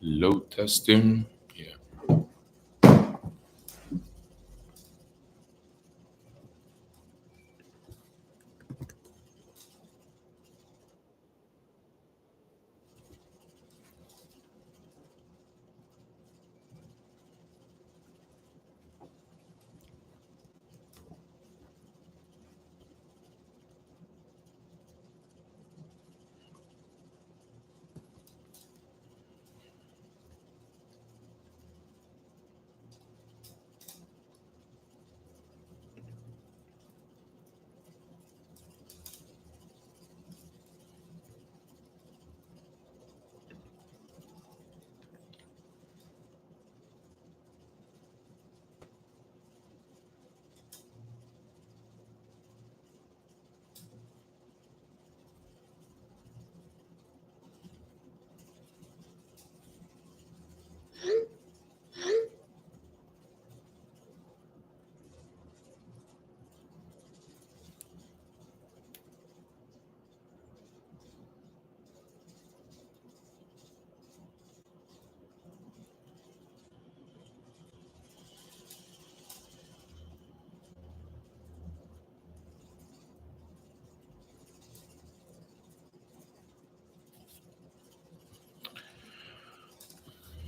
Load testing. Yeah.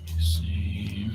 Let's see.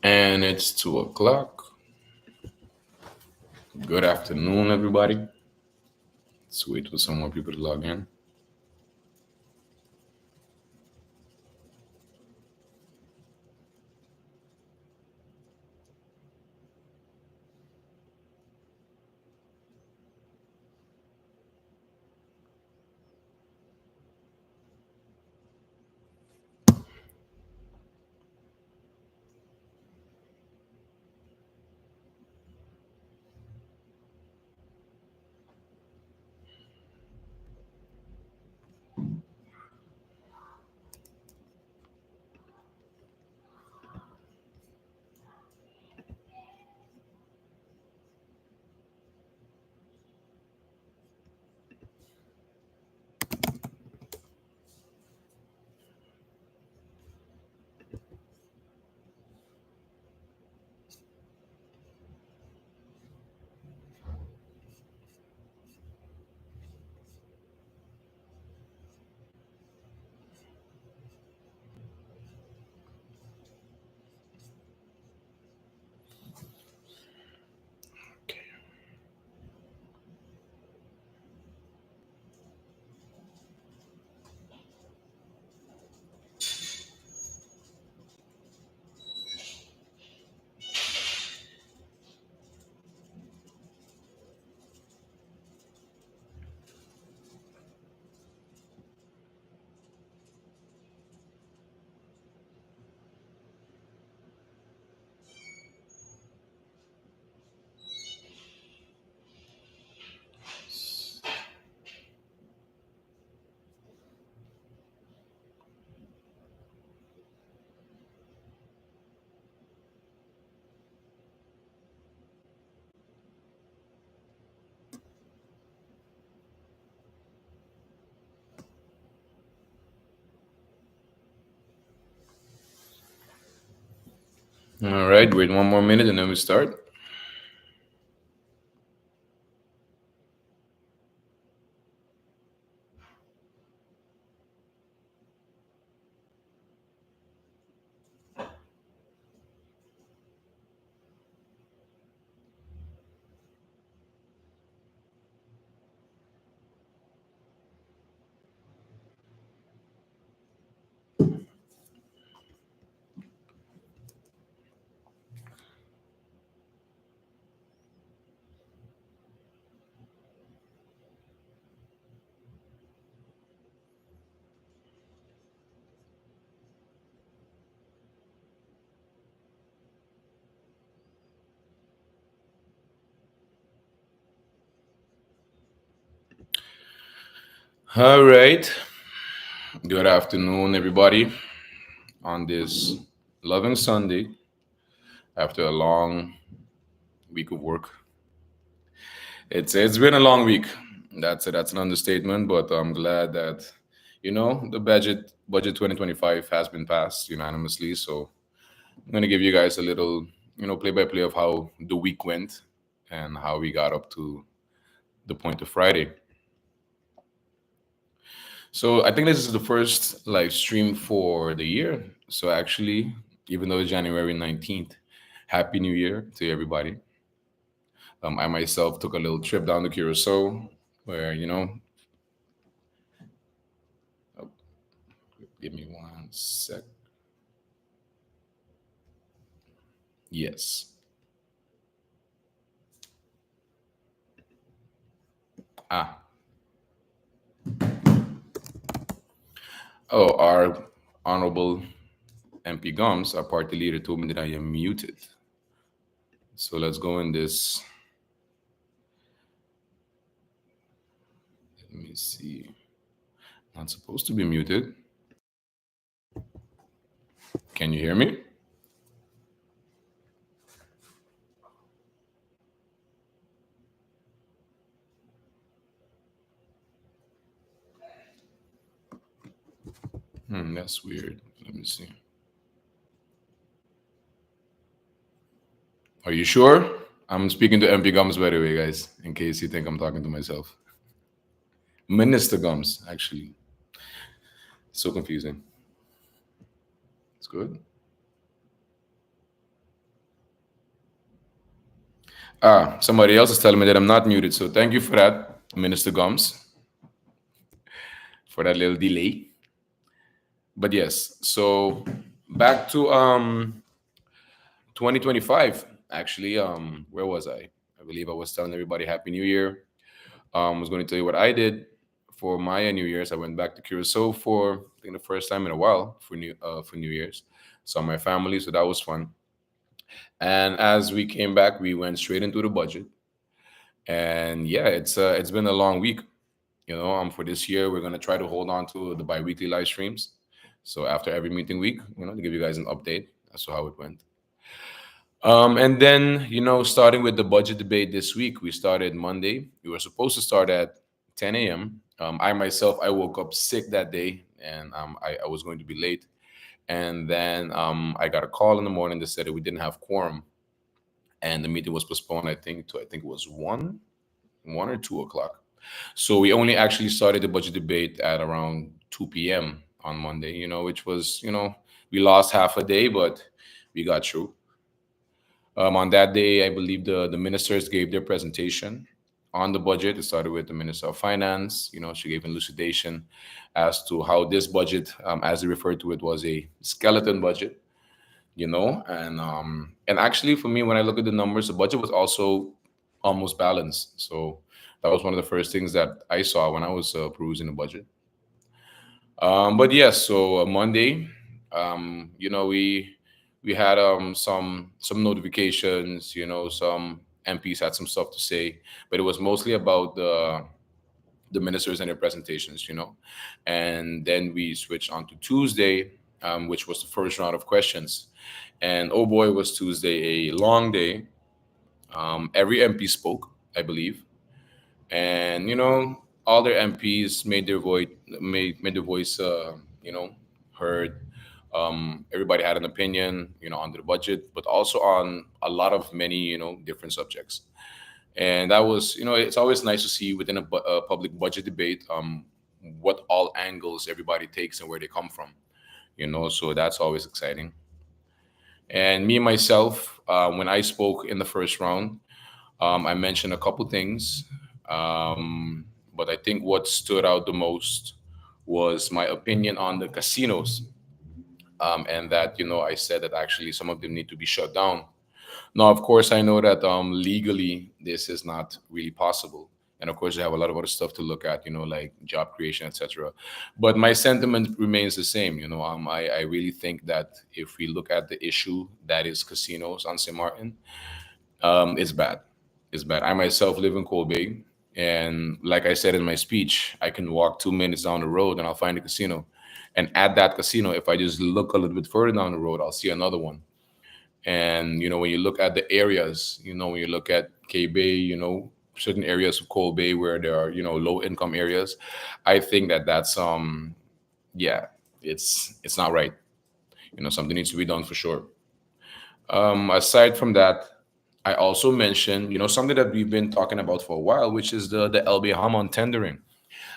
And it's 2 o'clock. Good afternoon, everybody. Let's wait for some more people to log in. Okay. All right, wait one more minute and then we start. All right. Good afternoon, everybody. On this loving Sunday, after a long week of work, it's been a long week. That's an understatement. But I'm glad that the budget 2025 has been passed unanimously. So I'm gonna give you guys a little play by play of how the week went and how we got up to the point of Friday. So I think this is the first live stream for the year. So actually, even though it's January 19th, Happy New Year to everybody. I myself took a little trip down to Curacao where, oh, give me one sec. Yes. Ah, oh, our honorable MP Gums, our party leader, told me that I am muted. So let's go in this. Let me see. Not supposed to be muted. Can you hear me? That's weird. Let me see. Are you sure? I'm speaking to MP Gums, by the way, guys, in case you think I'm talking to myself. Minister Gums, actually. So confusing. It's good. Somebody else is telling me that I'm not muted. So thank you for that, Minister Gums, for that little delay. But yes, so back to 2025. Actually, where was I? I believe I was telling everybody Happy New Year. I was going to tell you what I did for my New Year's. I went back to Curacao for I think the first time in a while for New Year's. Saw my family, so that was fun. And as we came back, we went straight into the budget. And yeah, it's been a long week. For this year, we're gonna try to hold on to the biweekly live streams. So after every meeting week, to give you guys an update as to how it went. And then, starting with the budget debate this week, we started Monday. We were supposed to start at 10 a.m. I myself, I woke up sick that day, and I was going to be late. And then I got a call in the morning that said that we didn't have quorum, and the meeting was postponed. I think it was 1 or 2 o'clock. So we only actually started the budget debate at around 2 p.m. on Monday. Which was we lost half a day, but we got through. On that day, I believe the ministers gave their presentation on the budget. It started with the Minister of Finance. She gave an elucidation as to how this budget, as they referred to it, was a skeleton budget. And actually, for me, when I look at the numbers, the budget was also almost balanced. So that was one of the first things that I saw when I was perusing the budget. But yes, so Monday, we had some notifications. Some MPs had some stuff to say, but it was mostly about the ministers and their presentations. And then we switched on to Tuesday, which was the first round of questions. And oh boy, was Tuesday a long day. Every MP spoke, I believe, and all their MPs made their voice heard. Everybody had an opinion on the budget, but also on a lot of many different subjects. And that was it's always nice to see within a public budget debate what all angles everybody takes and where they come from. So that's always exciting. And me myself, when I spoke in the first round, I mentioned a couple things, but I think what stood out the most was my opinion on the casinos, and that I said that actually some of them need to be shut down. Now, of course, I know that legally this is not really possible, and of course, you have a lot of other stuff to look at, like job creation, etc. But my sentiment remains the same. I really think that if we look at the issue that is casinos on St. Martin, it's bad. It's bad. I myself live in Colby. And like I said in my speech, I can walk 2 minutes down the road and I'll find a casino. And at that casino, if I just look a little bit further down the road, I'll see another one. And when you look at the areas, when you look at K Bay, certain areas of Coal Bay where there are low income areas, I think that that's yeah, it's not right. Something needs to be done for sure. Aside from that, I also mentioned something that we've been talking about for a while, which is the LB Hammond tendering.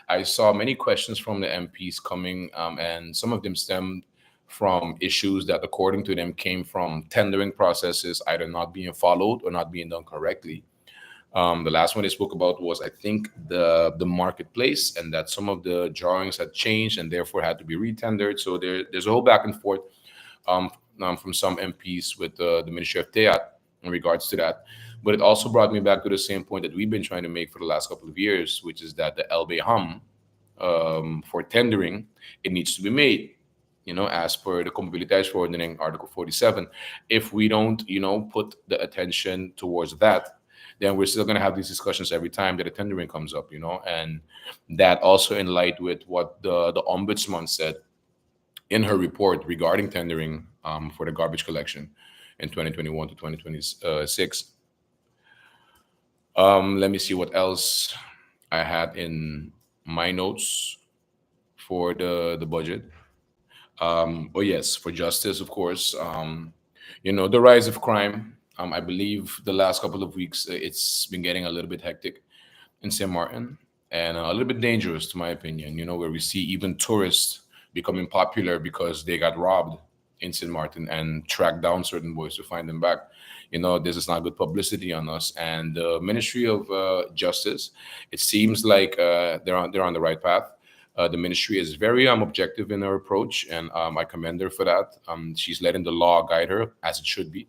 I saw many questions from the MPs coming, and some of them stemmed from issues that, according to them, came from tendering processes either not being followed or not being done correctly. The last one they spoke about was, I think, the marketplace, and that some of the drawings had changed and therefore had to be retendered. So there's a whole back and forth um, from some MPs with the Ministry of Teat in regards to that. But it also brought me back to the same point that we've been trying to make for the last couple of years, which is that the LBHAM for tendering, it needs to be made, as per the Compabiliteitsverordening, Article 47. If we don't, put the attention towards that, then we're still going to have these discussions every time that a tendering comes up, and that also in light with what the ombudsman said in her report regarding tendering for the garbage collection in 2021 to 2026. Let me see what else I had in my notes for the budget. Oh yes, for justice, of course. The rise of crime. I believe the last couple of weeks it's been getting a little bit hectic in St. Martin and a little bit dangerous, to my opinion. Where we see even tourists becoming popular because they got robbed in St. Martin and tracked down certain boys to find them back. This is not good publicity on us. And the Ministry of Justice, it seems like they're on the right path. The ministry is very objective in her approach, and I commend her for that. She's letting the law guide her as it should be,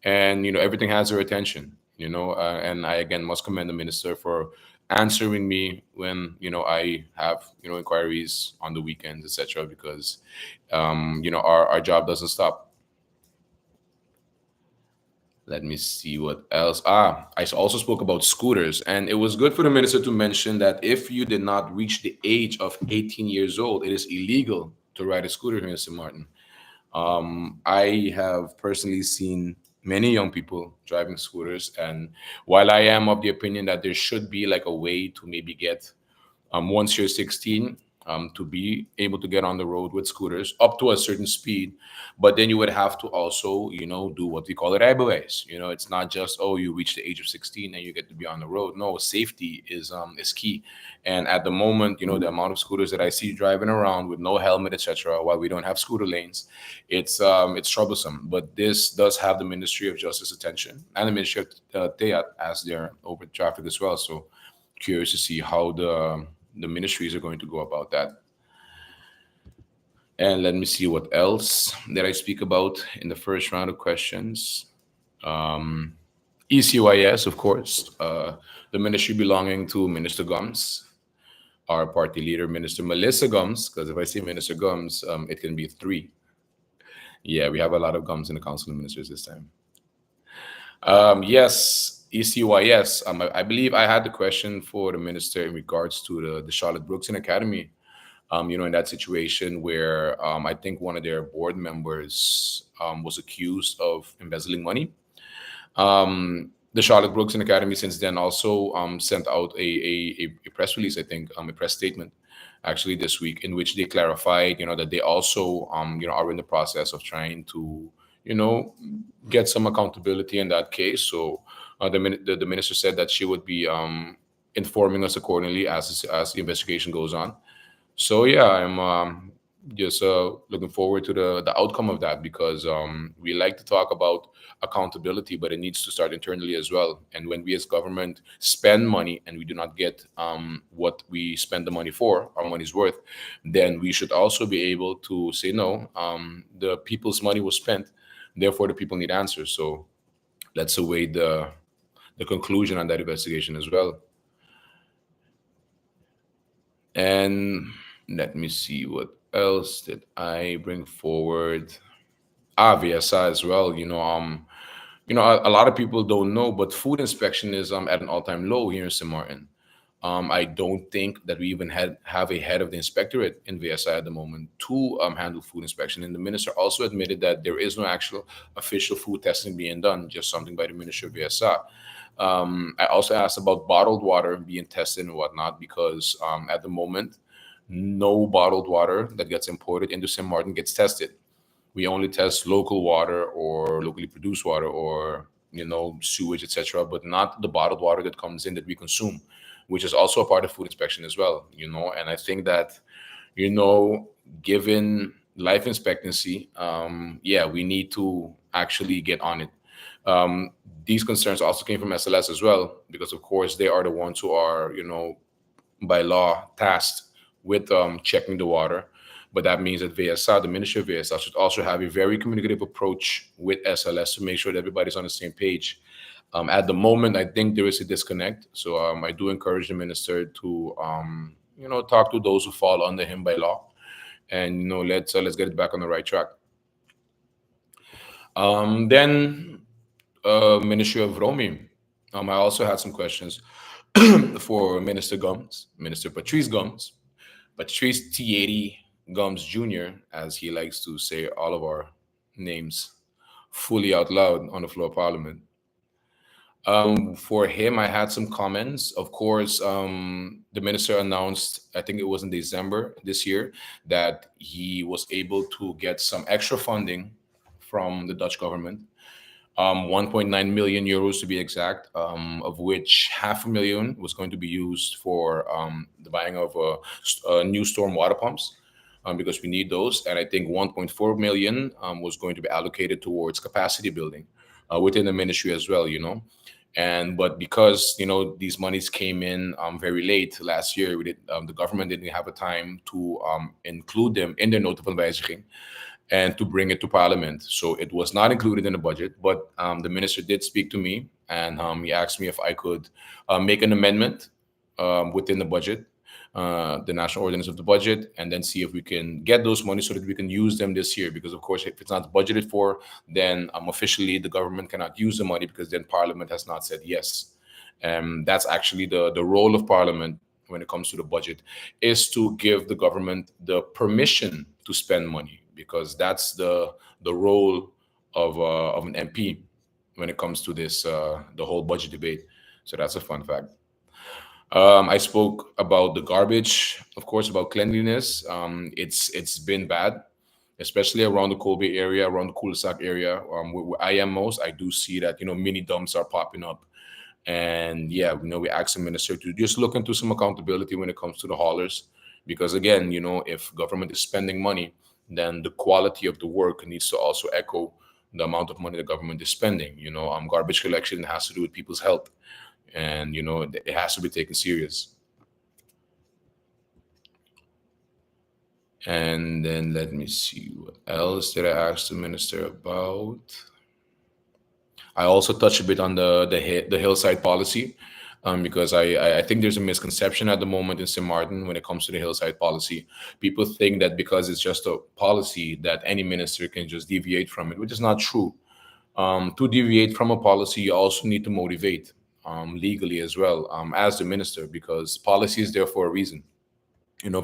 and everything has her attention. And I again must commend the minister for answering me when I have inquiries on the weekends, etc. Because our job doesn't stop. Let me see what else. I also spoke about scooters, and it was good for the minister to mention that if you did not reach the age of 18 years old, it is illegal to ride a scooter here in St. Martin. I have personally seen many young people driving scooters, and while I am of the opinion that there should be like a way to maybe get once you're 16, to be able to get on the road with scooters up to a certain speed. But then you would have to also, do what we call it rijbewijs. It's not just, oh, you reach the age of 16 and you get to be on the road. No, safety is key. And at the moment, the amount of scooters that I see driving around with no helmet, etc., while we don't have scooter lanes, it's troublesome. But this does have the Ministry of Justice attention and the Ministry of Teat as they're over traffic as well. So curious to see how the ministries are going to go about that. And let me see what else did I speak about in the first round of questions. Um, ECYS, of course, the ministry belonging to Minister Gums, our party leader, Minister Melissa Gums, because if I say Minister Gums, it can be three. Yeah, we have a lot of Gums in the Council of Ministers this time. Yes, ECYS. I believe I had the question for the minister in regards to the Charlotte Brookson Academy. In that situation where I think one of their board members was accused of embezzling money. The Charlotte Brookson Academy since then also sent out a press release, I think, a press statement actually this week, in which they clarified, that they also, are in the process of trying to, you know, get some accountability in that case. So the minister said that she would be informing us accordingly as the investigation goes on. So yeah, I'm just looking forward to the outcome of that because we like to talk about accountability, but it needs to start internally as well. And when we as government spend money and we do not get what we spend the money for, our money's worth, then we should also be able to say no. The people's money was spent, therefore the people need answers. So let's await the conclusion on that investigation as well. And let me see what else did I bring forward. VSI as well. A lot of people don't know, but food inspection is at an all-time low here in St. Martin. I don't think that we even have a head of the inspectorate in VSI at the moment to handle food inspection. And the minister also admitted that there is no actual official food testing being done, just something by the Ministry of VSI. I also asked about bottled water being tested and whatnot because at the moment, no bottled water that gets imported into St. Martin gets tested. We only test local water or locally produced water or sewage, etc., but not the bottled water that comes in that we consume, which is also a part of food inspection as well. And I think that you know given life expectancy, yeah, we need to actually get on it. um, these concerns also came from SLS as well, because of course they are the ones who are by law tasked with checking the water. But that means that VSA, the Ministry of VSA, should also have a very communicative approach with SLS to make sure that everybody's on the same page. At the moment, I think there is a disconnect. So I do encourage the minister to, talk to those who fall under him by law, and let's get it back on the right track. Then Ministry of Roaming. I also had some questions for Minister Gums, Minister Patrice Gums, Patrice T80 Gums Jr., as he likes to say all of our names fully out loud on the floor of Parliament. For him, I had some comments. Of course, the minister announced, I think it was in December this year, that he was able to get some extra funding from the Dutch government, 1.9 million euros to be exact, of which half a million was going to be used for the buying of new storm water pumps, because we need those. And I think 1.4 million was going to be allocated towards capacity building within the ministry as well, And but because these monies came in very late last year, the government didn't have a time to include them in their note van wijziging and to bring it to Parliament. So it was not included in the budget. But the minister did speak to me, and he asked me if I could make an amendment within the budget, the national ordinance of the budget, and then see if we can get those money so that we can use them this year. Because of course, if it's not budgeted for, then officially the government cannot use the money, because then Parliament has not said yes. That's actually the role of Parliament when it comes to the budget, is to give the government the permission to spend money, because that's the role of an MP when it comes to this the whole budget debate. So that's a fun fact. I spoke about the garbage, of course, about cleanliness. It's been bad, especially around the Colby area, around the Cul-de-sac area, where I am most. I do see that mini dumps are popping up, and yeah, we asked the minister to just look into some accountability when it comes to the haulers, because again, if government is spending money, then the quality of the work needs to also echo the amount of money the government is spending. Garbage collection has to do with people's health, and it has to be taken serious. And then let me see, what else did I ask the minister about? I also touched a bit on the hillside policy, because I think there's a misconception at the moment in St. Martin when it comes to the hillside policy. People think that because it's just a policy that any minister can just deviate from it, which is not true. To deviate from a policy, you also need to motivate legally as well, as the minister, because policy is there for a reason.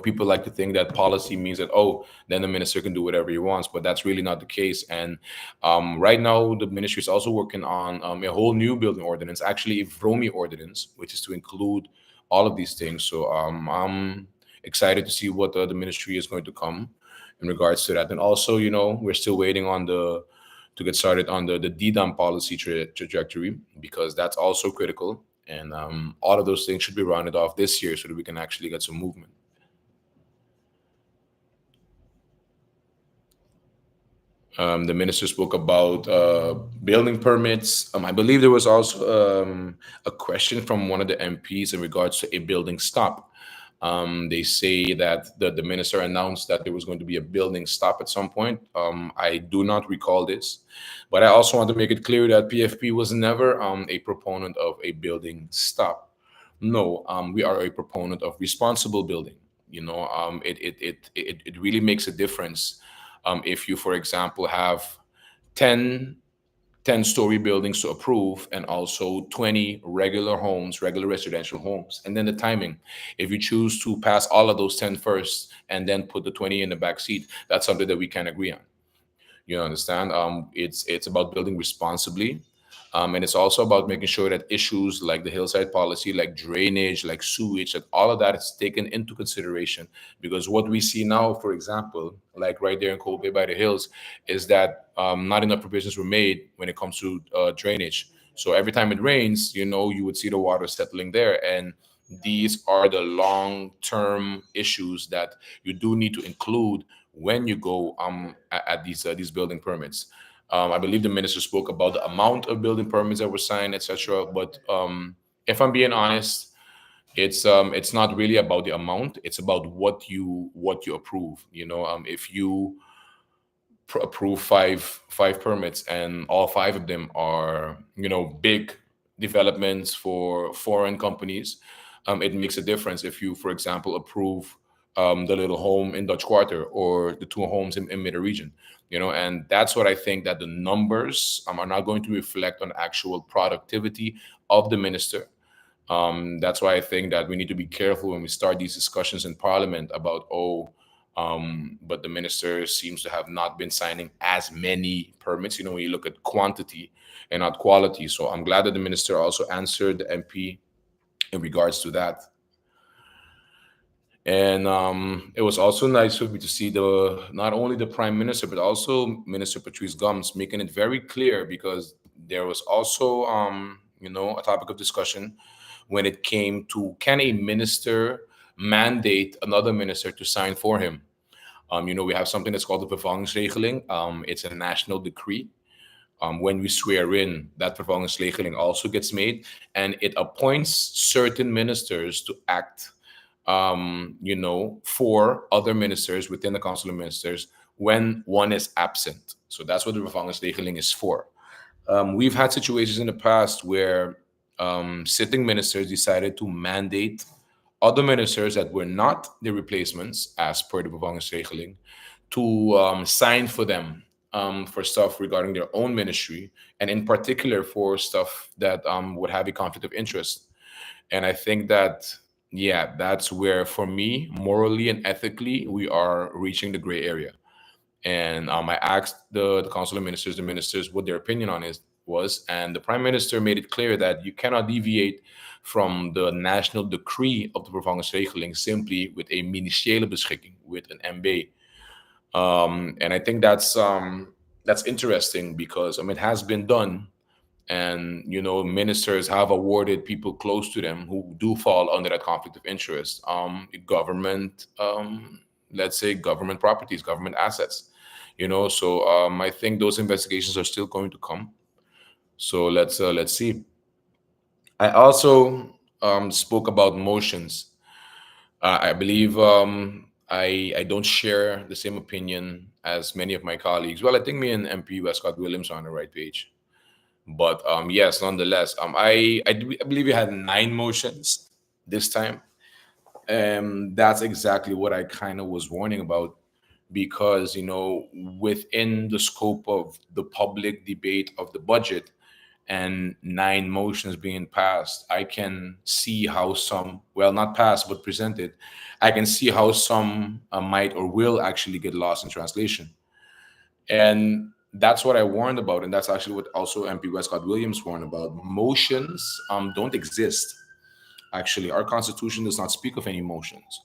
People like to think that policy means that, oh, then the minister can do whatever he wants, but that's really not the case. And right now the ministry is also working on a whole new building ordinance, actually a VROMI ordinance, which is to include all of these things. So I'm excited to see what the ministry is going to come in regards to that. And also, we're still waiting on the to get started on the DDAM policy trajectory, because that's also critical. And all of those things should be rounded off this year so that we can actually get some movement. The minister spoke about building permits. I believe there was also a question from one of the MPs in regards to a building stop. They say that the minister announced that there was going to be a building stop at some point. I do not recall this, but I also want to make it clear that PFP was never a proponent of a building stop. No, we are a proponent of responsible building. It really makes a difference if you, for example, have 10 10-story buildings to approve and also 20 regular homes, regular residential homes. And then the timing. If you choose to pass all of those 10 first and then put the 20 in the back seat, that's something that we can agree on. You understand? It's about building responsibly, and it's also about making sure that issues like the hillside policy, like drainage, like sewage, that all of that is taken into consideration. Because what we see now, for example, like right there in Cold Bay by the Hills, is that not enough provisions were made when it comes to drainage. So every time it rains, you would see the water settling there, and these are the long-term issues that you do need to include when you go at these building permits. I believe the minister spoke about the amount of building permits that were signed, etc. But if I'm being honest, it's not really about the amount. It's about what you approve. If you approve five permits and all five of them are big developments for foreign companies, it makes a difference if you, for example, approve the little home in Dutch Quarter or the two homes in Middle Region. And that's what I think, that the numbers are not going to reflect on actual productivity of the minister. That's why I think that we need to be careful when we start these discussions in Parliament about, but the minister seems to have not been signing as many permits. When you look at quantity and not quality. So I'm glad that the minister also answered the MP in regards to that. And it was also nice for me to see the not only the prime minister but also Minister Patrice Gums making it very clear, because there was also a topic of discussion when it came to, can a minister mandate another minister to sign for him? We have something that's called the vervangingsregeling. It's a national decree. When we swear in, that vervangingsregeling also gets made, and it appoints certain ministers to act, for other ministers within the Council of Ministers when one is absent. So that's what the vervangingsregeling is for. We've had situations in the past where sitting ministers decided to mandate other ministers that were not the replacements, as per the vervangingsregeling, to sign for them for stuff regarding their own ministry, and in particular for stuff that would have a conflict of interest. And I think that, yeah, that's where, for me, morally and ethically, we are reaching the gray area. And I asked the Council of Ministers, the ministers, what their opinion on it was, and the Prime Minister made it clear that you cannot deviate from the national decree of the vervangingsregeling simply with a ministeriële beschikking, with an MB. And I think that's interesting, because it has been done, and ministers have awarded people close to them who do fall under that conflict of interest, government, let's say government properties, government assets. So I think those investigations are still going to come. So let's see. I also spoke about motions. I believe I don't share the same opinion as many of my colleagues. Well, I think me and MP Westcott Williams are on the right page. But yes, nonetheless, I believe we had 9 motions this time. That's exactly what I kind of was warning about, because within the scope of the public debate of the budget and 9 motions being passed, I can see how some, well, not passed but presented, I can see how some might or will actually get lost in translation. And that's what I warned about, and that's actually what also MP Westcott Williams warned about. Motions don't exist. Actually, our Constitution does not speak of any motions.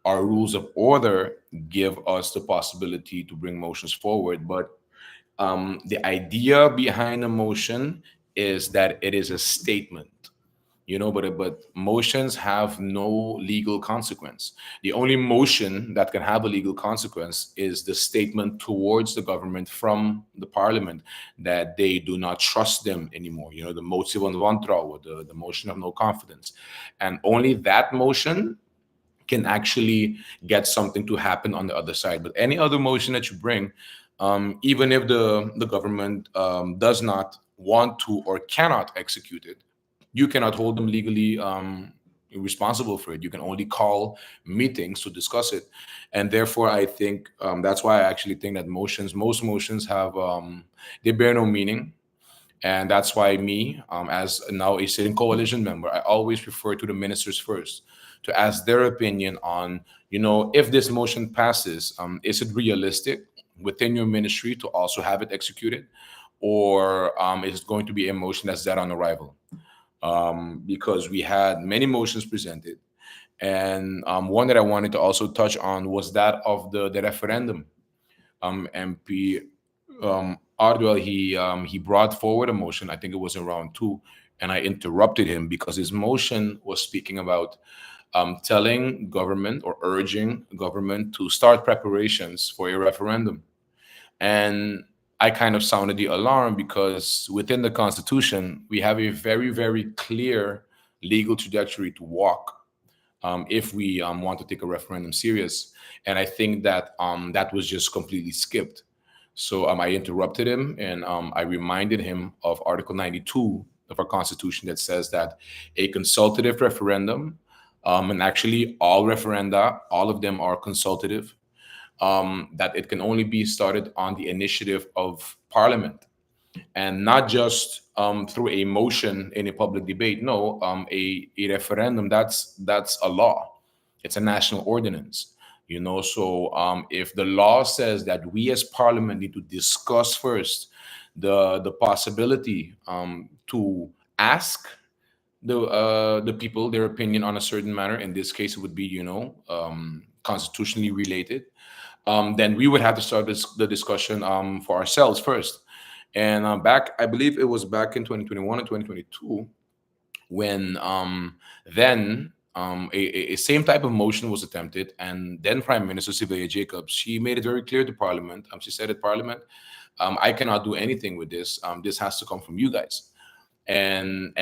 Our rules of order give us the possibility to bring motions forward, but the idea behind a motion is that it is a statement. But motions have no legal consequence. The only motion that can have a legal consequence is the statement towards the government from the parliament that they do not trust them anymore. The motie van wantrouwen, the motion of no confidence. And only that motion can actually get something to happen on the other side. But any other motion that you bring, even if the government does not want to or cannot execute it, you cannot hold them legally responsible for it. You can only call meetings to discuss it, and therefore, I think that's why I actually think that most motions have they bear no meaning. And that's why me, as now a sitting coalition member, I always refer to the ministers first to ask their opinion on, if this motion passes, is it realistic within your ministry to also have it executed, or is it going to be a motion that's dead on arrival? Because we had many motions presented, and one that I wanted to also touch on was that of the referendum. MP Ardwell, he brought forward a motion. I think it was in round two, and I interrupted him because his motion was speaking about telling government or urging government to start preparations for a referendum. And I kind of sounded the alarm because within the Constitution we have a very, very clear legal trajectory to walk if we want to take a referendum serious. And I think that that was just completely skipped. So I interrupted him, and I reminded him of Article 92 of our Constitution that says that a consultative referendum, and actually all referenda, all of them are consultative, that it can only be started on the initiative of Parliament, and not just through a motion in a public debate. No, a referendum, that's a law. It's a national ordinance. So if the law says that we as Parliament need to discuss first the possibility to ask the people their opinion on a certain matter, in this case it would be constitutionally related, then we would have to start the discussion for ourselves first. And I believe it was back in 2021 and 2022 when then a same type of motion was attempted, and then Prime Minister Sylvia Jacobs, she made it very clear to Parliament. She said at Parliament, I cannot do anything with this. This has to come from you guys. And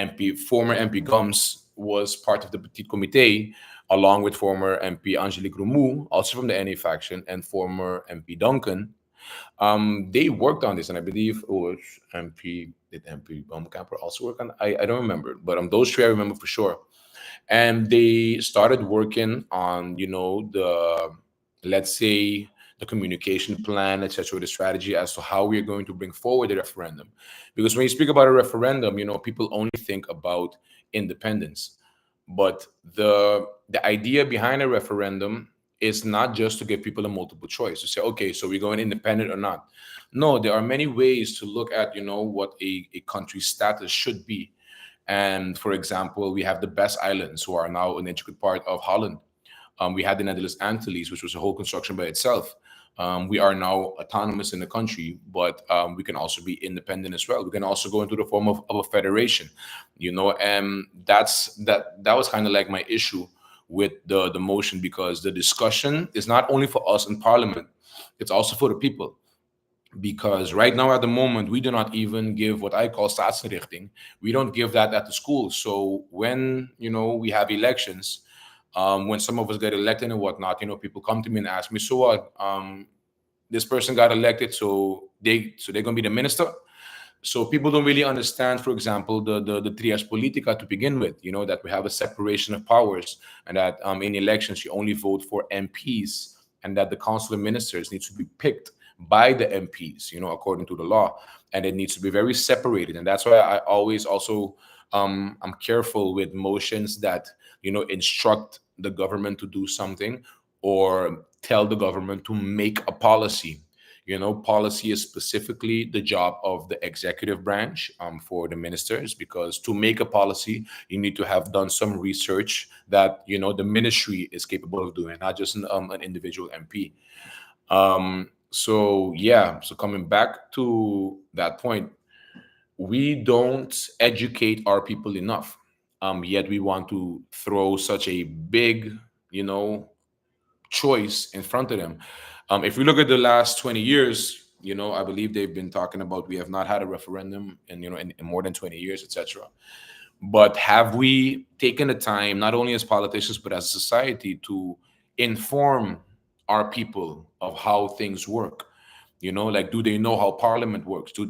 former MP Gums was part of the Petit Comité, along with former MP Angelique Roumou, also from the NA faction, and former MP Duncan. They worked on this, and I believe it was MP Baumkamper also work on. I don't remember, but those three I remember for sure. And they started working on the, let's say, the communication plan, etc., the strategy as to how we are going to bring forward the referendum. Because when you speak about a referendum, people only think about independence, but the idea behind a referendum is not just to give people a multiple choice to say, okay, so we're going independent or not. No, there are many ways to look at what a country's status should be. And for example, we have the Best Islands, who are now an intricate part of Holland. We had the Netherlands Antilles, which was a whole construction by itself. We are now autonomous in the country, but we can also be independent as well. We can also go into the form of a federation, and that was kind of like my issue with the motion, because the discussion is not only for us in Parliament, it's also for the people. Because right now at the moment we do not even give what I call staatsrichting. We don't give that at the school. So when we have elections, when some of us get elected and whatnot, people come to me and ask me, so what? This person got elected, so they're gonna be the minister. So people don't really understand, for example, the trias politica to begin with. That we have a separation of powers, and that in elections you only vote for MPs, and that the council of ministers needs to be picked by the MPs, according to the law, and it needs to be very separated. And that's why I always also I'm careful with motions that instruct the government to do something, or tell the government to make a policy. Policy is specifically the job of the executive branch, for the ministers, because to make a policy, you need to have done some research that the ministry is capable of doing, not just an individual MP. So yeah, so coming back to that point, we don't educate our people enough. Yet we want to throw such a big, choice in front of them. If we look at the last 20 years, I believe they've been talking about we have not had a referendum in more than 20 years, etc. But have we taken the time, not only as politicians but as a society, to inform our people of how things work? Like, do they know how Parliament works? Do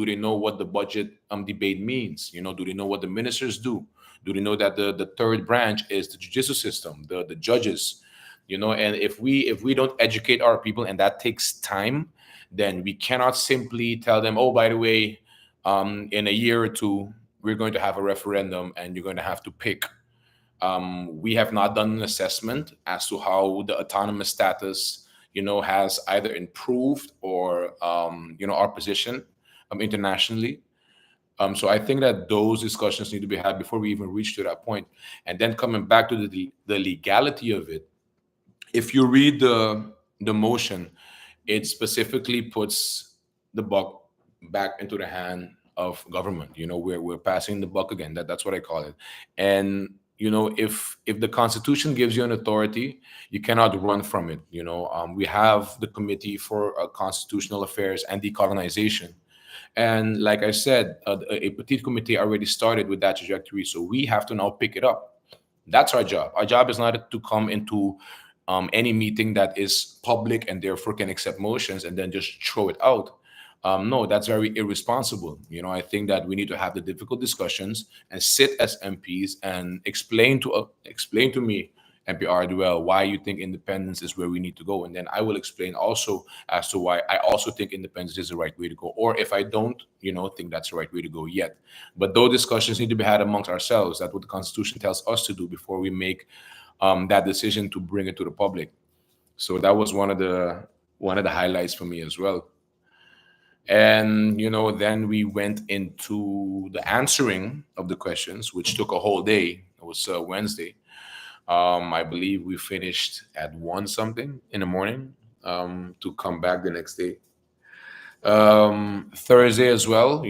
they know what the budget debate means? Do they know what the ministers do? Do they know that the third branch is the judicial system, the judges? And if we don't educate our people, and that takes time, then we cannot simply tell them, oh, by the way, In a year or two, we're going to have a referendum, and you're going to have to pick. We have not done an assessment as to how the autonomous status, has either improved or, our position internationally. So I think that those discussions need to be had before we even reach to that point. And then coming back to the legality of it, if you read the motion, it specifically puts the buck back into the hand of government. We're passing the buck again. That's what I call it. And if the Constitution gives you an authority, you cannot run from it. We have the Committee for Constitutional Affairs and Decolonization, and like I said, a petite committee already started with that trajectory. So we have to now pick it up. That's our job. Our job is not to come into any meeting that is public and therefore can accept motions and then just throw it out. No, that's very irresponsible. I think that we need to have the difficult discussions and sit as MPs and explain to me, MP Ardwell, why you think independence is where we need to go, and then I will explain also as to why I also think independence is the right way to go, or if I don't, think that's the right way to go yet. But those discussions need to be had amongst ourselves. That's what the Constitution tells us to do before we make that decision to bring it to the public. So that was one of the highlights for me as well. And then we went into the answering of the questions, which took a whole day. It was Wednesday. I believe we finished at 1 something in the morning, to come back the next day. Thursday as well,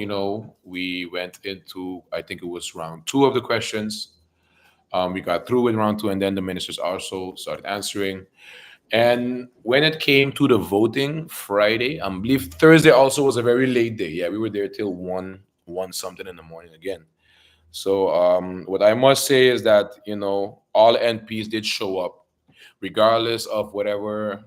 we went into, I think it was round two of the questions. We got through with round two, and then the ministers also started answering. And when it came to the voting Friday, I believe Thursday also was a very late day. Yeah, we were there till 1 something in the morning again. So what I must say is that all NPs did show up, regardless of whatever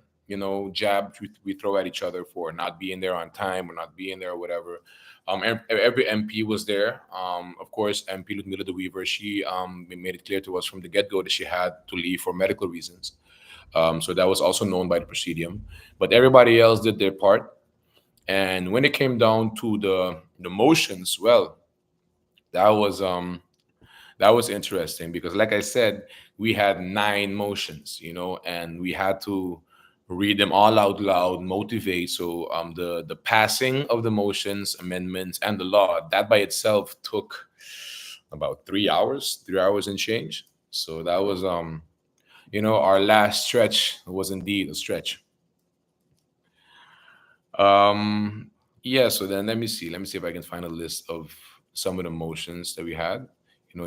jab we throw at each other for not being there on time or not being there or whatever. Every MP was there. Of course, MP Ludmila de Weaver, she made it clear to us from the get go that she had to leave for medical reasons. So that was also known by the Presidium. But everybody else did their part. And when it came down to the motions, well, that was interesting because, like I said, we had 9 motions, and we had to read them all out loud, motivate. So the passing of the motions, amendments, and the law, that by itself took about 3 hours, 3 hours and change. So that was our last stretch was indeed a stretch. Um, yeah. So then let me see. Let me see if I can find a list of some of the motions that we had.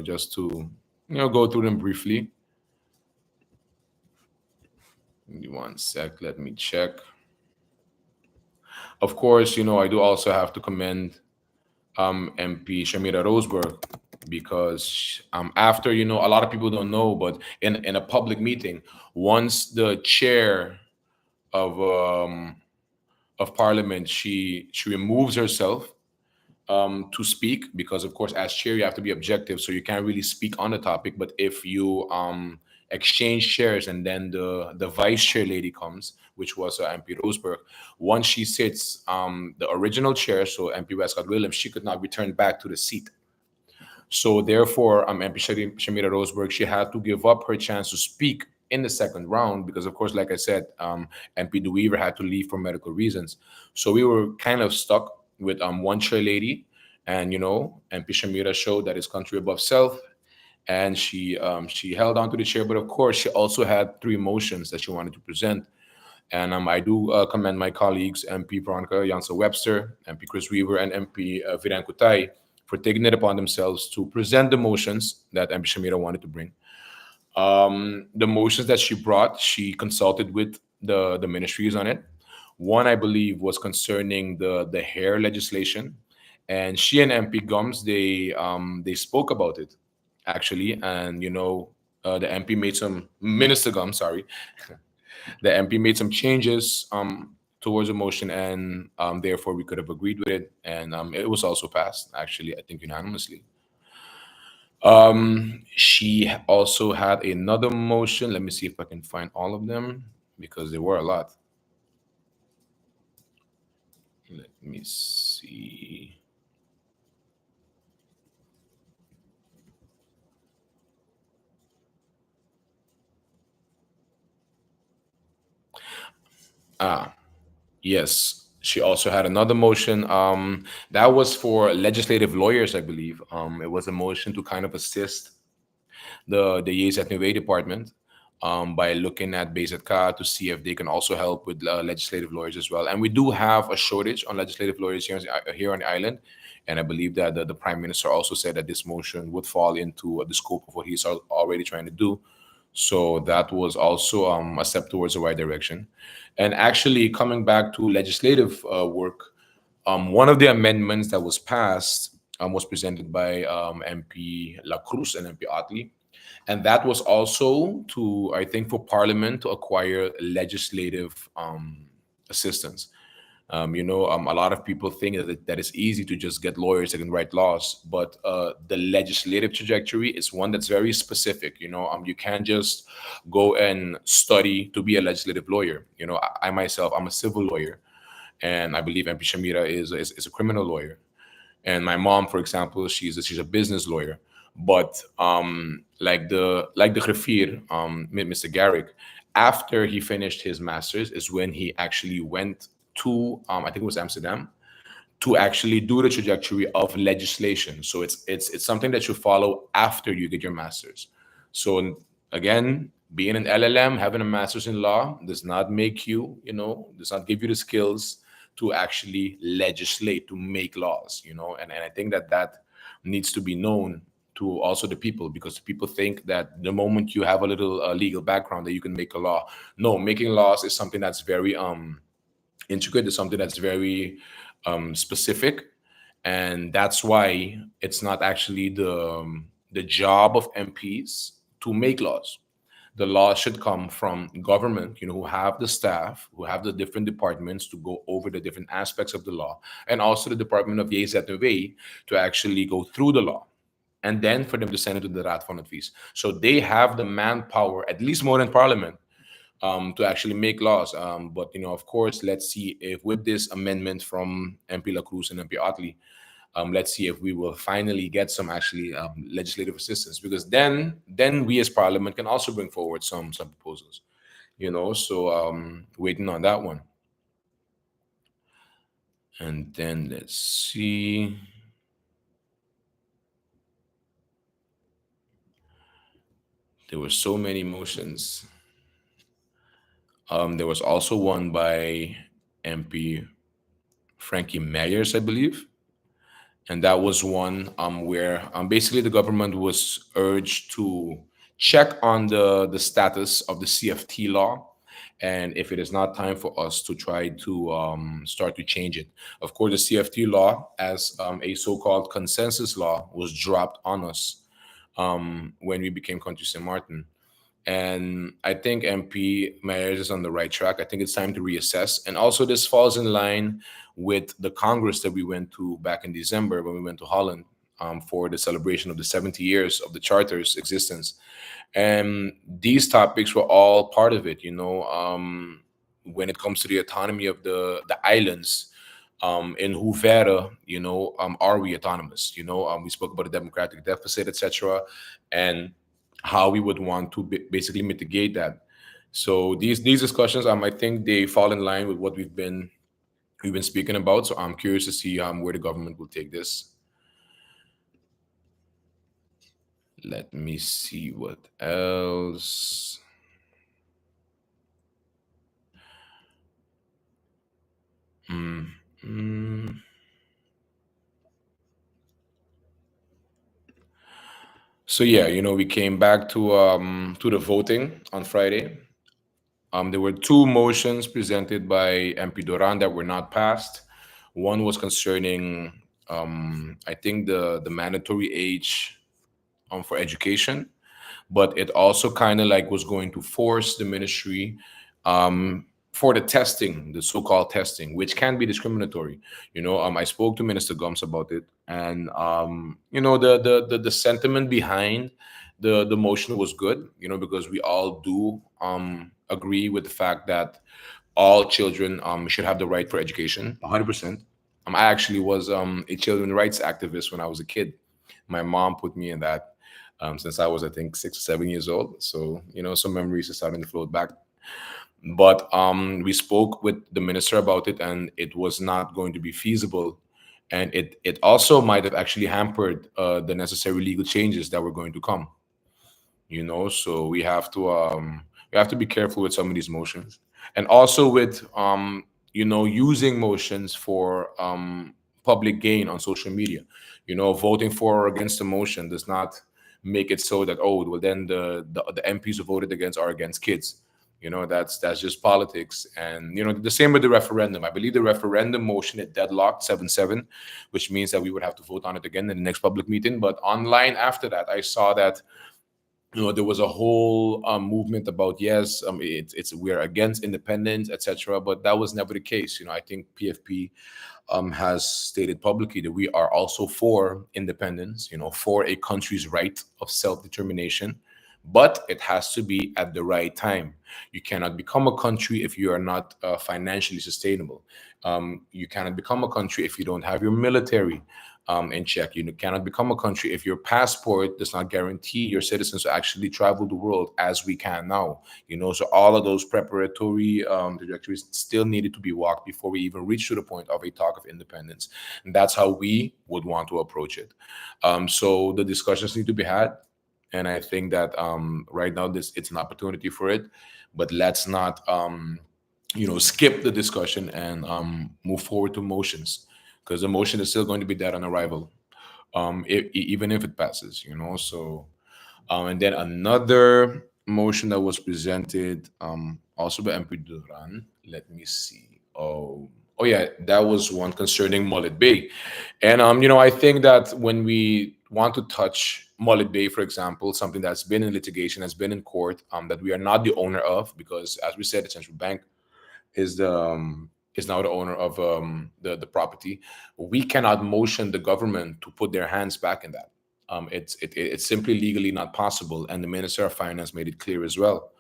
Just to go through them briefly. Give me 1 sec. Let me check. Of course, I do also have to commend MP Shamira Roseberg, because after, a lot of people don't know, but in a public meeting, once the chair of Parliament, she removes herself to speak, because of course as chair you have to be objective, so you can't really speak on the topic. But if you exchange chairs and then the vice chair lady comes, which was MP Roseberg, once she sits, the original chair, so MP Westcott Williams, she could not return back to the seat. So therefore, MP Shamira Roseberg, she had to give up her chance to speak in the second round because, of course, like I said, MP DeWeaver had to leave for medical reasons. So we were kind of stuck with one chair lady, and MP Shamira showed that it's country above self, and she held on to the chair. But of course, she also had 3 motions that she wanted to present. And I do commend my colleagues, MP Veronica Jansa Webster, MP Chris Weaver, and MP Viran Kutai, for taking it upon themselves to present the motions that MP Shamira wanted to bring. The motions that she brought, she consulted with the ministries on it. One, I believe, was concerning the hair legislation, and she and MP Gums, they spoke about it actually, and the MP made some Minister Gums, sorry, the MP made some changes towards the motion, and therefore we could have agreed with it, and it was also passed actually, I think unanimously. She also had another motion. Let me see if I can find all of them because there were a lot. Let me see. Ah, yes. She also had another motion. That was for legislative lawyers, I believe. It was a motion to kind of assist the YZNW department by looking at BZK to see if they can also help with legislative lawyers as well. And we do have a shortage on legislative lawyers here on the island. And I believe that the prime minister also said that this motion would fall into the scope of what he's already trying to do. So that was also a step towards the right direction. And actually, coming back to legislative work, one of the amendments that was passed was presented by MP La Cruz and MP Otley, and that was also to, I think, for Parliament to acquire legislative assistance. A lot of people think that it's easy to just get lawyers that can write laws, but the legislative trajectory is one that's very specific. You can't just go and study to be a legislative lawyer. I myself, I'm a civil lawyer, and I believe MP Shamira is a criminal lawyer. And my mom, for example, she's a business lawyer. But like the Ghafir, Mr. Garrick, after he finished his master's is when he actually went to I think it was Amsterdam to actually do the trajectory of legislation. So it's something that you follow after you get your master's. So again, being an LLM, having a master's in law does not make you, does not give you the skills to actually legislate, to make laws, and I think that needs to be known to also the people, because the people think that the moment you have a little legal background that you can make a law. No, making laws is something that's very intricate, is something that's very specific, and that's why it's not actually the job of MPs to make laws. The law should come from government, who have the staff, who have the different departments to go over the different aspects of the law, and also the Department of YZNW to actually go through the law, and then for them to send it to the Raad van Advies. So they have the manpower, at least more than Parliament, to actually make laws. But of course, let's see if with this amendment from MP La Cruz and MP Otley, let's see if we will finally get some actually legislative assistance, because then we as Parliament can also bring forward some proposals. So waiting on that one. And then let's see. There were so many motions. There was also one by MP Frankie Myers, I believe, and that was one where basically the government was urged to check on the status of the CFT law, and if it is not time for us to try to start to change it. Of course, the CFT law, as a so-called consensus law, was dropped on us when we became country St. Martin. And I think MP Myers is on the right track. I think it's time to reassess. And also, this falls in line with the Congress that we went to back in December when we went to Holland for the celebration of the 70 years of the Charter's existence. And these topics were all part of it, when it comes to the autonomy of the islands. In hoeverre, are we autonomous? We spoke about the democratic deficit, etc., and how we would want to basically mitigate that. So these discussions, I think they fall in line with what we've been speaking about. So I'm curious to see where the government will take this. Let me see what else. Mm, mm. So yeah, we came back to the voting on Friday. There were two motions presented by MP Duran that were not passed. One was concerning, I think, the mandatory age for education, but it also kind of like was going to force the ministry for the testing, the so-called testing, which can be discriminatory. I spoke to Minister Gums about it, and the sentiment behind the motion was good. Because we all do agree with the fact that all children should have the right for education, 100%. I actually was a children rights activist when I was a kid. My mom put me in that since I was, I think, 6 or 7 years old. So some memories are starting to float back. But we spoke with the minister about it, and it was not going to be feasible. And it also might have actually hampered the necessary legal changes that were going to come. So we have to be careful with some of these motions, and also with using motions for public gain on social media. Voting for or against a motion does not make it so that, oh well, then the MPs who voted against are against kids. That's just politics. And the same with the referendum. I believe the referendum motion, it deadlocked 7-7, which means that we would have to vote on it again in the next public meeting. But online after that, I saw that there was a whole movement about, yes, it's we're against independence, etc. But that was never the case. I think PFP has stated publicly that we are also for independence, for a country's right of self-determination, but it has to be at the right time. You cannot become a country if you are not financially sustainable. You cannot become a country if you don't have your military in check. You cannot become a country if your passport does not guarantee your citizens to actually travel the world as we can now. So all of those preparatory trajectories still needed to be walked before we even reach to the point of a talk of independence. And that's how we would want to approach it. So the discussions need to be had, and I think that right now this it's an opportunity for it. But let's not skip the discussion and move forward to motions, because the motion is still going to be dead on arrival, even if it passes. So and then another motion that was presented, also by MP Duran. Let me see. Oh yeah, that was one concerning Mullet Bay. And I think that when we want to touch Mullet Bay, for example, something that's been in litigation, has been in court, that we are not the owner of, because as we said, the central bank is now the owner of the property. We cannot motion the government to put their hands back in that. It's simply legally not possible, and the Minister of Finance made it clear as well.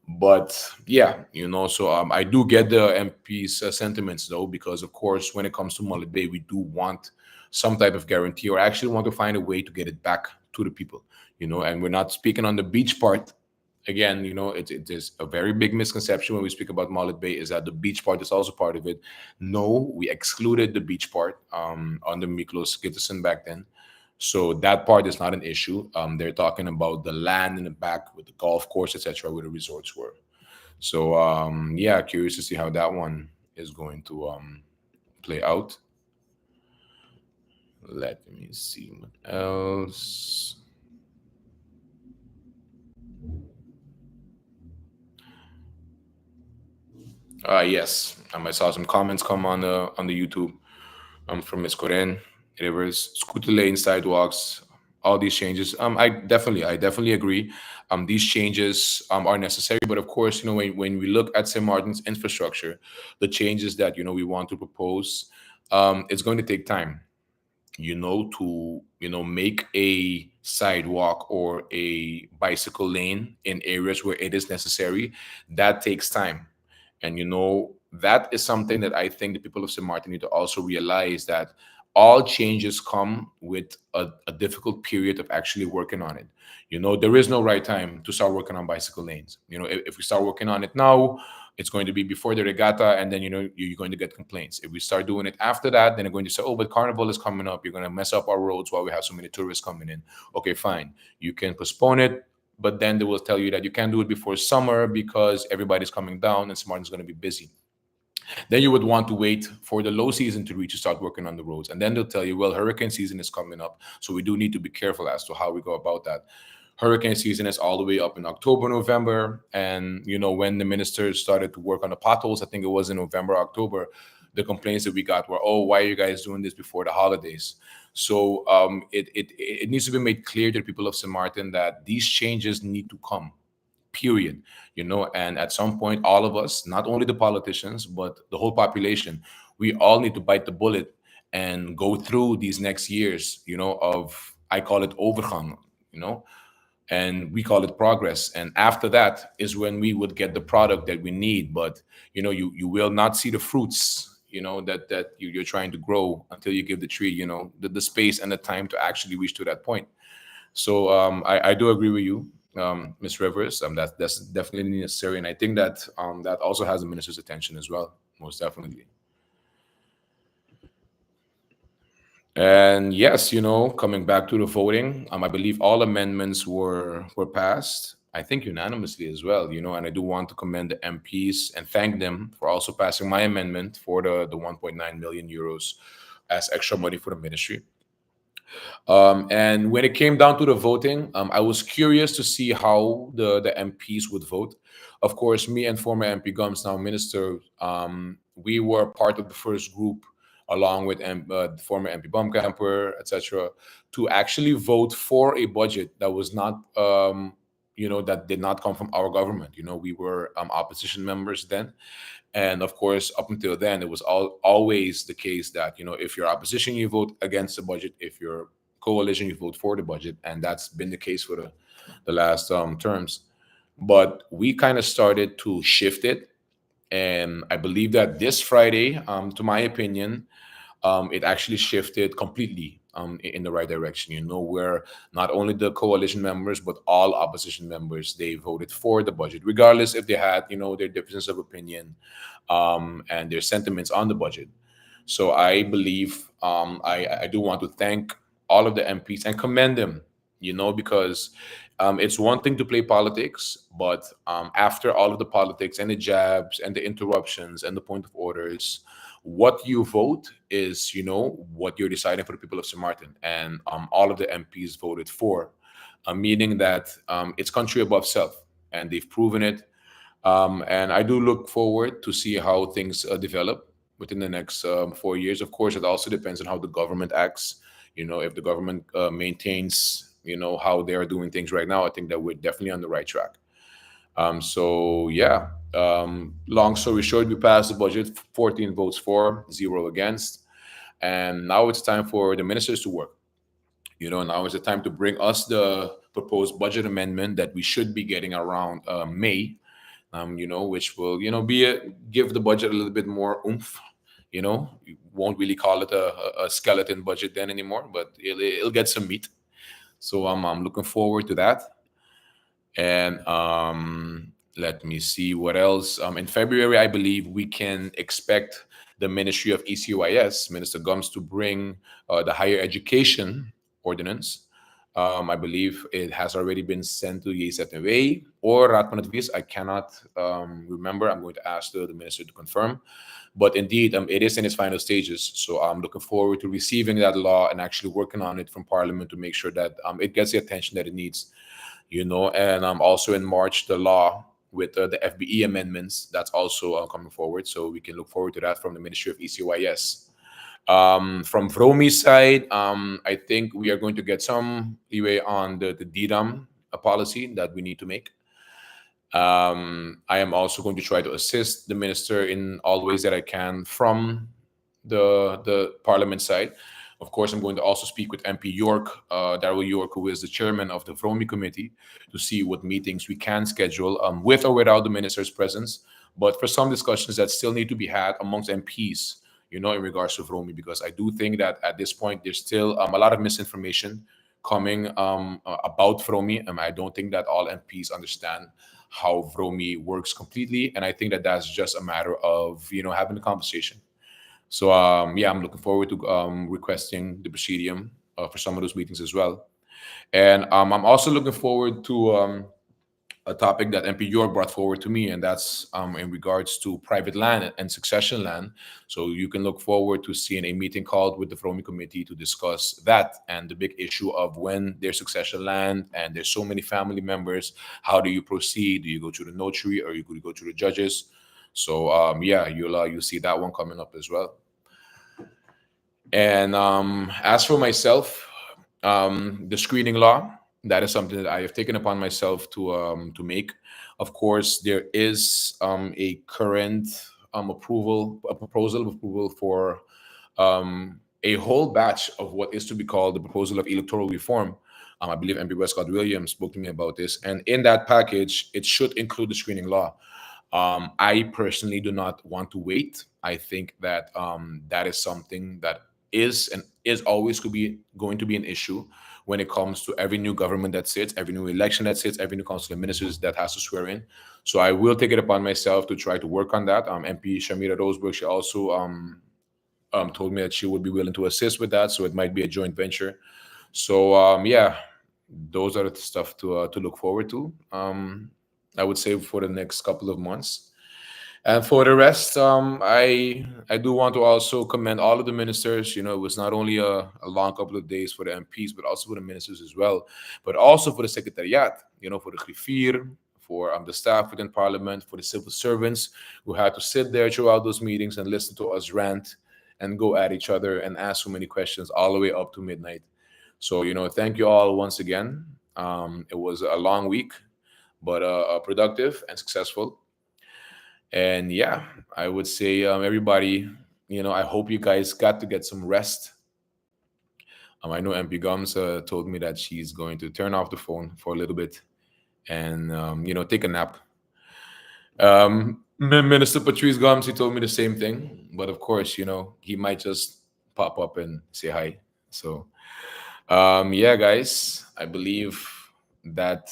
But yeah, so I do get the MP's sentiments, though, because of course, when it comes to Mullet Bay, we do want some type of guarantee, or actually want to find a way to get it back to the people. And we're not speaking on the beach part. Again, it is a very big misconception when we speak about Mullet Bay, is that the beach part is also part of it. No, we excluded the beach part under Miklos Gitterson back then. So that part is not an issue. They're talking about the land in the back with the golf course, etc., where the resorts were. So yeah, curious to see how that one is going to play out. Let me see what else. Yes, I saw some comments come on the YouTube from Miss Corinne. Rivers, scooter lane, sidewalks, all these changes. I definitely agree. These changes are necessary, but of course, when we look at St. Martin's infrastructure, the changes that we want to propose, it's going to take time. To make a sidewalk or a bicycle lane in areas where it is necessary. That takes time. And that is something that I think the people of St. Martin need to also realize, that all changes come with a difficult period of actually working on it. There is no right time to start working on bicycle lanes. If we start working on it now, it's going to be before the regatta, and then you're going to get complaints. If we start doing it after that, then they're going to say, oh, but carnival is coming up, you're going to mess up our roads while we have so many tourists coming in. Okay, fine, you can postpone it, but then they will tell you that you can't do it before summer because everybody's coming down and Smartin's going to be busy. Then you would want to wait for the low season to reach to start working on the roads. And then they'll tell you, well, hurricane season is coming up. So we do need to be careful as to how we go about that. Hurricane season is all the way up in October, November. And, when the ministers started to work on the potholes, I think it was in November, October, the complaints that we got were, oh, why are you guys doing this before the holidays? So it needs to be made clear to the people of St. Martin that these changes need to come, period. And at some point, all of us, not only the politicians but the whole population, we all need to bite the bullet and go through these next years, of, I call it overgang, you know and we call it progress. And after that is when we would get the product that we need. But you will not see the fruits, that you're trying to grow, until you give the tree, the space and the time to actually reach to that point. So I do agree with you. Ms. Rivers. That's definitely necessary, and I think that that also has the minister's attention as well, most definitely. And yes, coming back to the voting, I believe all amendments were passed. I think unanimously as well. And I do want to commend the MPs and thank them for also passing my amendment for the 1.9 million euros as extra money for the ministry. And when it came down to the voting, I was curious to see how the MPs would vote. Of course, me and former MP Gums, now Minister, we were part of the first group, along with former MP Bumcamper, etc., to actually vote for a budget that was not, that did not come from our government. We were opposition members then, and of course, up until then, it was always the case that, if you're opposition, you vote against the budget. If you're coalition, you vote for the budget. And that's been the case for the last terms. But we kind of started to shift it. And I believe that this Friday, to my opinion, it actually shifted completely in the right direction. Where not only the coalition members but all opposition members, they voted for the budget, regardless if they had their differences of opinion and their sentiments on the budget. So I believe I do want to thank all of the MPs and commend them, because it's one thing to play politics, but after all of the politics and the jabs and the interruptions and the point of orders, what you vote is, what you're deciding for the people of St. Martin. And all of the MPs voted for, meaning that it's country above self, and they've proven it. And I do look forward to see how things develop within the next 4 years. Of course, it also depends on how the government acts. If the government maintains, how they are doing things right now, I think that we're definitely on the right track. So yeah, long story short, we passed the budget, 14 votes for, zero against. And now it's time for the ministers to work. Now is the time to bring us the proposed budget amendment that we should be getting around May, which will, give the budget a little bit more oomph. You won't really call it a skeleton budget then anymore, but it'll get some meat. So I'm looking forward to that. And let me see what else. In February, I believe we can expect the Ministry of ECYS, Minister Gums, to bring the higher education ordinance. I believe it has already been sent to YZNW or Raad van Advies. I cannot remember. I'm going to ask the minister to confirm. But indeed, it is in its final stages. So I'm looking forward to receiving that law and actually working on it from Parliament to make sure that it gets the attention that it needs. And also in March, the law with the FBE amendments, that's also coming forward. So we can look forward to that from the Ministry of ECYS. From Vromi's side, I think we are going to get some leeway on the DDAM policy that we need to make. I am also going to try to assist the minister in all ways that I can from the Parliament side. Of course, I'm going to also speak with MP York, Darrell York, who is the chairman of the Vromi committee, to see what meetings we can schedule with or without the minister's presence. But for some discussions that still need to be had amongst MPs, in regards to Vromi, because I do think that at this point there's still a lot of misinformation coming about Vromi. I don't think that all MPs understand how Vromi works completely, and I think that that's just a matter of having a conversation. So yeah, I'm looking forward to requesting the presidium for some of those meetings as well. And I'm also looking forward to a topic that MP York brought forward to me, and that's in regards to private land and succession land. So you can look forward to seeing a meeting called with the Vromi committee to discuss that and the big issue of when there's succession land and there's so many family members, how do you proceed? Do you go to the notary or you could go to the judges? So yeah, you'll see that one coming up as well. And as for myself, the screening law, that is something that I have taken upon myself to make. Of course, there is a current approval, a proposal of approval for a whole batch of what is to be called the proposal of electoral reform. I believe MP Westcott Williams spoke to me about this, and in that package, it should include the screening law. I personally do not want to wait. I think that that is something that is and is always going to be an issue when it comes to every new government that sits, every new election that sits, every new council of ministers that has to swear in. So I will take it upon myself to try to work on that. MP Shamira Roseberg, she also told me that she would be willing to assist with that. So it might be a joint venture. So yeah, those are the stuff to look forward to. I would say for the next couple of months. And for the rest, I do want to also commend all of the ministers. You know, it was not only a long couple of days for the MPs, but also for the ministers as well, but also for the secretariat. You know, for the griffier, for the staff within Parliament, for the civil servants who had to sit there throughout those meetings and listen to us rant and go at each other and ask so many questions all the way up to midnight. So, you know, thank you all once again. It was a long week, but productive and successful. And yeah, I would say everybody, you know, I hope you guys got to get some rest. I know MP Gums told me that she's going to turn off the phone for a little bit and you know, take a nap. Minister Patrice Gums, he told me the same thing, but of course, you know, he might just pop up and say hi. So yeah, guys, I believe that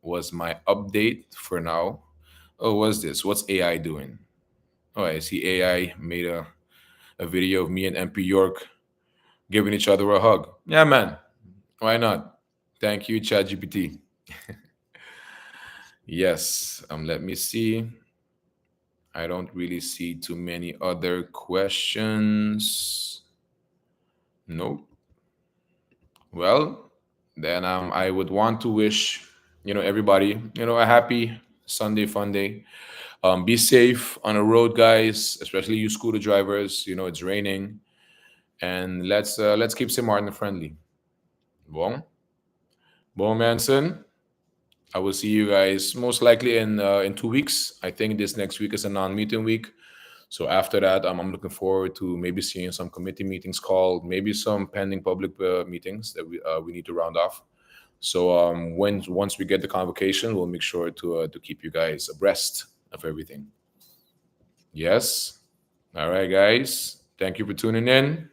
was my update for now. Oh, what's this? What's AI doing? Oh, I see AI made a video of me and MP York giving each other a hug. Yeah, man. Why not? Thank you, ChatGPT. Yes. Let me see. I don't really see too many other questions. Nope. Well, then I would want to wish, you know, everybody, you know, a happy Sunday fun day. Be safe on the road, guys, especially you scooter drivers. You know, it's raining. And let's keep St. Martin friendly. Bon, bon, Manson. I will see you guys most likely in 2 weeks. I think this next week is a non-meeting week. So after that, I'm looking forward to maybe seeing some committee meetings called, maybe some pending public meetings that we need to round off. So when once we get the convocation, we'll make sure to keep you guys abreast of everything. Yes. All right, guys. Thank you for tuning in.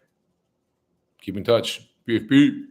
Keep in touch. PFP.